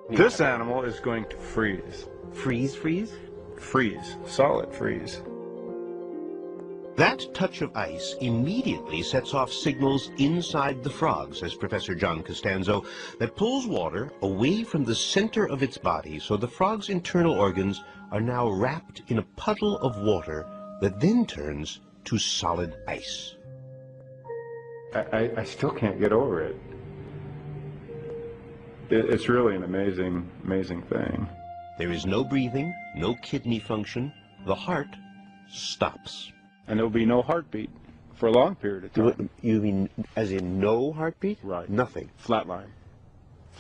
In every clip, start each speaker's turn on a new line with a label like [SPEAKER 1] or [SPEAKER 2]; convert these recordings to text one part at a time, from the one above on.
[SPEAKER 1] This animal is going to freeze.
[SPEAKER 2] Freeze?
[SPEAKER 1] Freeze. Solid freeze.
[SPEAKER 3] That touch of ice immediately sets off signals inside the frog, says Professor John Costanzo, that pulls water away from the center of its body, so the frog's internal organs are now wrapped in a puddle of water that then turns to solid ice.
[SPEAKER 1] I still can't get over it. It's really an amazing thing.
[SPEAKER 3] There is no breathing, no kidney function. The heart stops.
[SPEAKER 1] And there'll be no heartbeat for a long period of time.
[SPEAKER 2] You mean as in no heartbeat?
[SPEAKER 1] Right.
[SPEAKER 2] Nothing.
[SPEAKER 1] Flatline.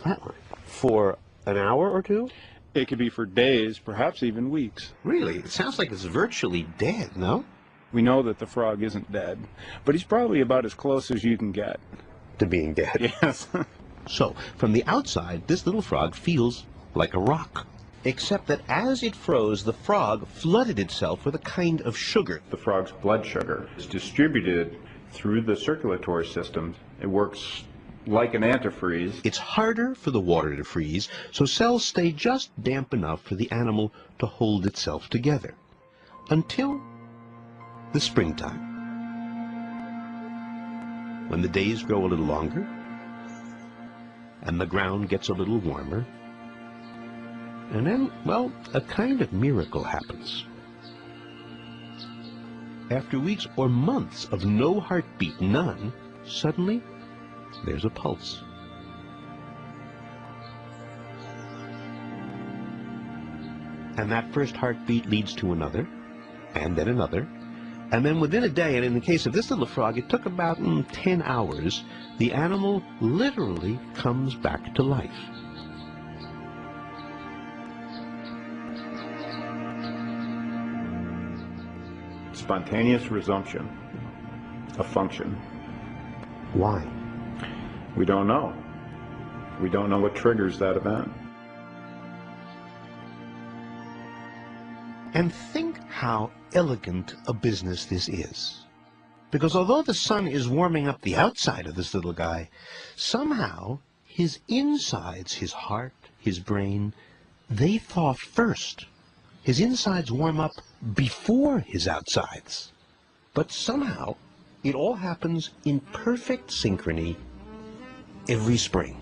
[SPEAKER 2] Flatline. For an hour or two?
[SPEAKER 1] It could be for days, perhaps even weeks.
[SPEAKER 3] Really? It sounds like it's virtually dead, no?
[SPEAKER 1] We know that the frog isn't dead, but he's probably about as close as you can get.
[SPEAKER 2] To being dead.
[SPEAKER 1] Yes.
[SPEAKER 3] So, from the outside, this little frog feels like a rock. Except that as it froze, the frog flooded itself with a kind of sugar.
[SPEAKER 1] The frog's blood sugar is distributed through the circulatory system. It works like an antifreeze.
[SPEAKER 3] It's harder for the water to freeze, so cells stay just damp enough for the animal to hold itself together. Until the springtime, when the days grow a little longer and the ground gets a little warmer, and then, well, a kind of miracle happens. After weeks or months of no heartbeat, none, suddenly there's a pulse. And that first heartbeat leads to another, and then another, and then within a day, and in the case of this little frog, it took about 10 hours, the animal literally comes back to life.
[SPEAKER 1] Spontaneous resumption of function.
[SPEAKER 2] Why?
[SPEAKER 1] We don't know. We don't know what triggers that event.
[SPEAKER 3] And think how elegant a business this is. Because although the sun is warming up the outside of this little guy, somehow his insides, his heart, his brain, they thaw first. His insides warm up before his outsides. But somehow it all happens in perfect synchrony every spring.